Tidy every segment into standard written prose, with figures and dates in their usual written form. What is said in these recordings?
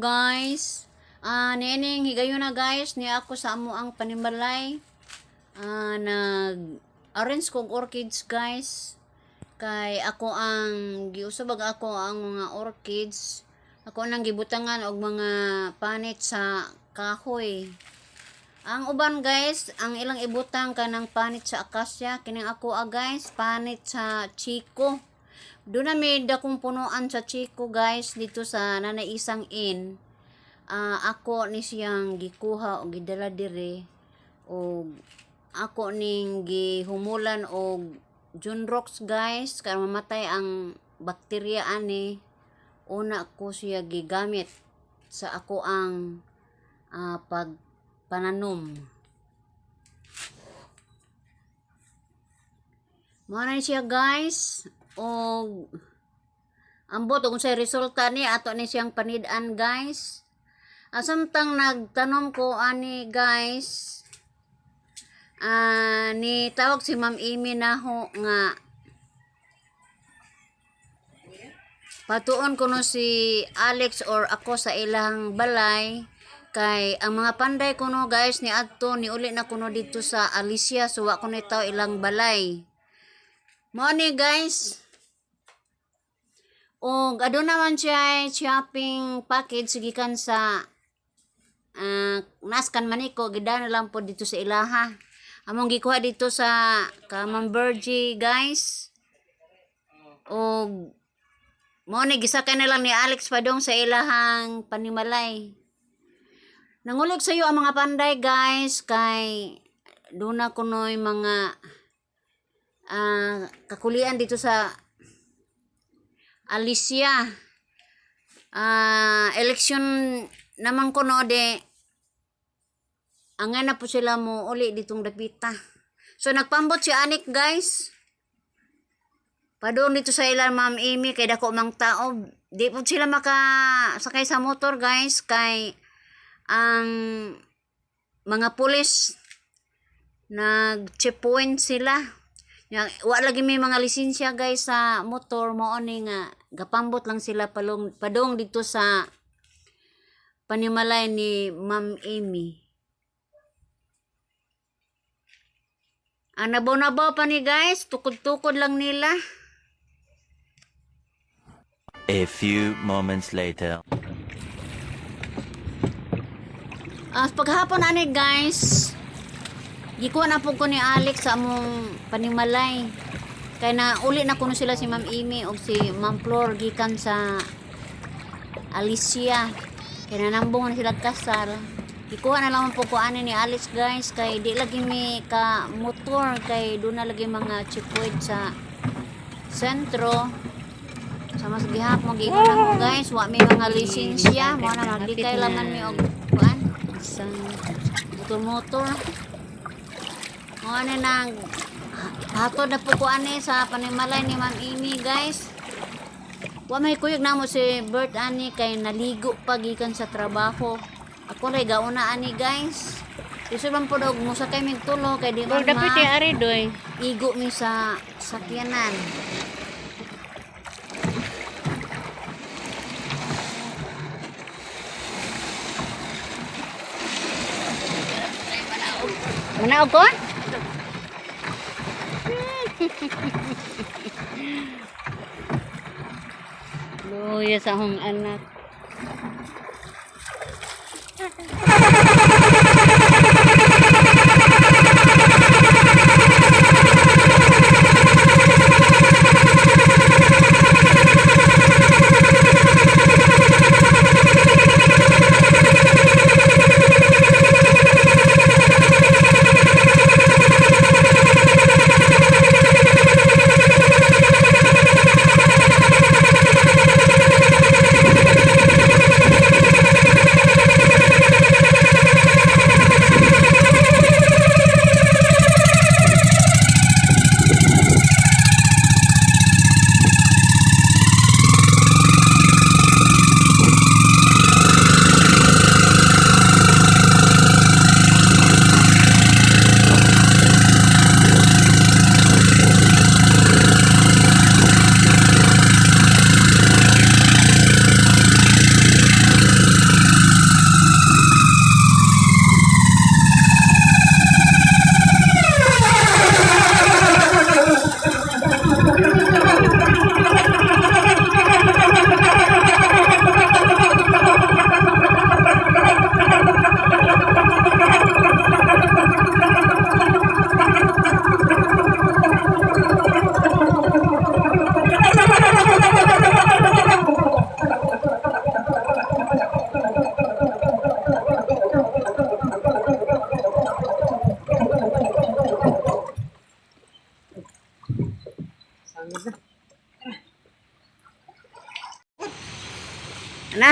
guys. Nining higayon na guys ni ako sa amo ang panimalay. Nag-arrange kong orchids guys. Kay ako ang giusabag ako ang mga orchids. Ako nang gibutangan og mga panit sa kahoy. Ang uban guys, ang ilang ibutang kanang panit sa akasya, kining ako guys, panit sa chiko. Doon na may dakong punuan sa chiko guys dito sa nanaisang inn. Ako ni siyang gikuha o gidala dire o ako ning gihumulan og Junrox guys kaya mamatay ang bakterya ani. Una ko siya gigamit sa ako ang pagpananom. Mana siya guys og ambot kung sa resulta ni ato ni siyang panid-an guys. Asamtang nagtanom ko ani guys. Ni tawag si Ma'am Amy na ho nga patuon ko no si Alex or ako sa ilang balay kay ang mga panday ko no guys ni adto ni uli na kuno dito sa Alicia so wa ko ni taw ilang balay. Mo ni guys. O ado naman siya shopping package gikan sa naskan maniko gidana lang po dito sa ilaha. Among gikuha dito sa Kamambergy guys. O mo ni gisakay na lang ni Alex padong sa ilahang panimalay. Nangulig sa iyo ang mga panday guys kay doon na kunoy mga kakulian dito sa Alicia. Election naman kuno de angay na po sila mo uli ditong dapita. So nagpambot si Anik guys. Padung dito sa ilang Ma'am Amy kay dako mang tao. Di po sila makasakay sa motor guys kay ang mga pulis nag-checkpoint sila. Wa lagi may mga lisensya guys sa motor mo ni nga gapambot lang sila padung dito sa panimalay ni Ma'am Amy. Nabaw pa ni guys, tukod-tukod lang nila. A few moments later. Paghapon ani guys, gikuha na po ko ni Alex sa among panimalay. Kaya na uli na kuno sila si Ma'am Amy o si Ma'am Flor gikan sa Alicia. Kaya nanambong na sila kasal. Ikuha na lang po ko ani ni Alex guys kay di lagi mi ka motor kay doon na lagi mga checkpoint sa sentro. Sa mas gihap mo gikan na mo guys wa may mga lisensya mo na magdikay laman mi og kuan sa motor. Mo ani nang hatod na po ko ani sa panimalay ni Ma'am Amy guys. Wa may kuyog na mo si Bert ani kay naligo pa gikan sa trabaho. Ako ray gauna ani guys. Isu man podog mo sa kay migtulo kay di man dapat ya ari doy. Igo mi sa sakyanan. Manaog ko? Luya sa akong anak.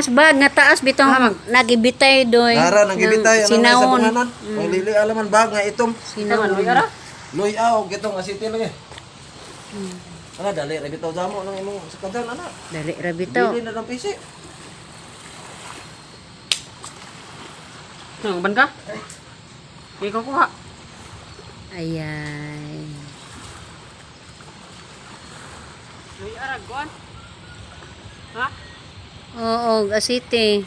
taas bag, nga taas bitong nagibitay doy. Nara nang gibitay ano nga sa Sinawon. bunganan. Ang lili alaman bag nga itom. Sinawon. Loy aw gitong asiti lagi. Ana dali ra bitaw damo nang imong sakadan ana. Dali ra bitaw. Dili na ng PC. Nang ban ka? Ikaw kuha. Ayan. May aragon. Ha? Oo, asite.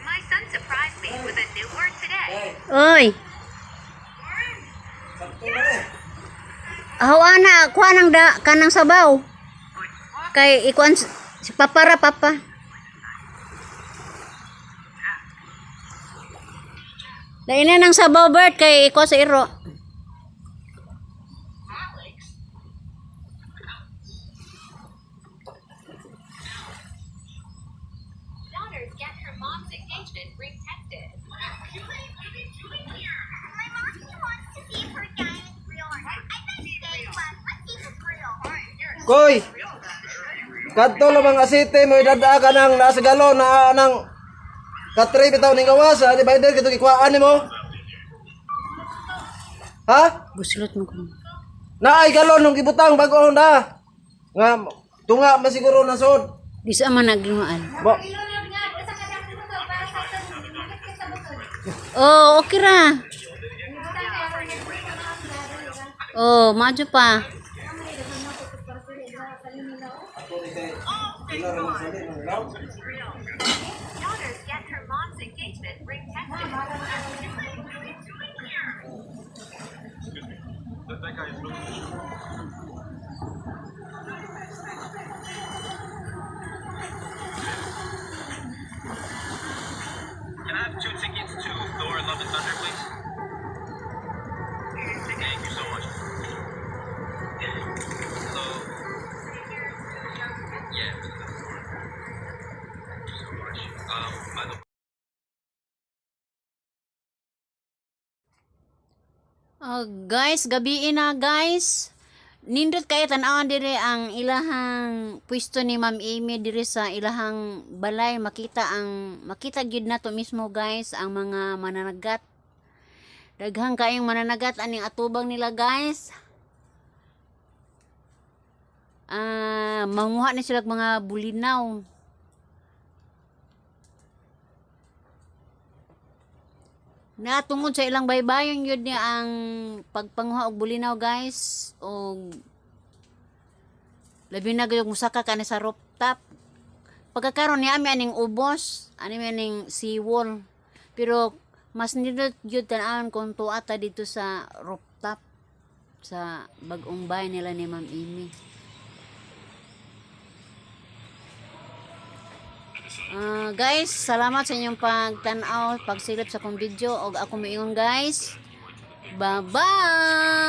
My son surprised me with a new word today. Oy, Sakto na eh. hawa na, kuha ng kanang sabaw. Kay ikuan si papara papa. Lain na ng sabaw Bert kay ikuha sa iro. Daughters get her mom's engagement ring tested. My mom wants to see if her diamond's real or not. I bet it's fake one. Let's see if it's real. Koy. Kadto lamang asite mo idada ka nang nasa galon na nang katri bitaw ning gawas ani bayder kito gikuhaan nimo. Ha? Buslot mo ko. Naay galon nung gibutang bago na. Nga tunga masiguro na sod. Di sa man nagimaan. Ba. Oh, okay ra. Oh, maju pa. Daughters get her mom's engagement ring tested. Can I have 2 tickets to Thor Love and Thunder, please? Thank you so much. So, yeah. Thank you so much. By the Guys, gabi na guys. Nindot kay tan-awan dire ang ilahang pwesto ni Ma'am Amy dire sa ilahang balay, makita gyud nato mismo guys ang mga mananagat. Daghang kaayong mananagat aning atubang nila guys. Manguha ni sila og mga bulinaw. Natungod sa ilang baybayon yun niya ang pagpanguha og bulinaw guys, og labi na gyud musaka kani sa rooftop. Pagkakaroon ni ami aning ubos, ani aning seawall. Pero mas nindot gyud tan-awon kung tuata dito sa rooftop sa bag-ong bahay nila ni Ma'am Amy. Guys, salamat sa inyong pagtanaw, pagsilip sa kong video, og ako moingon guys. Bye-bye!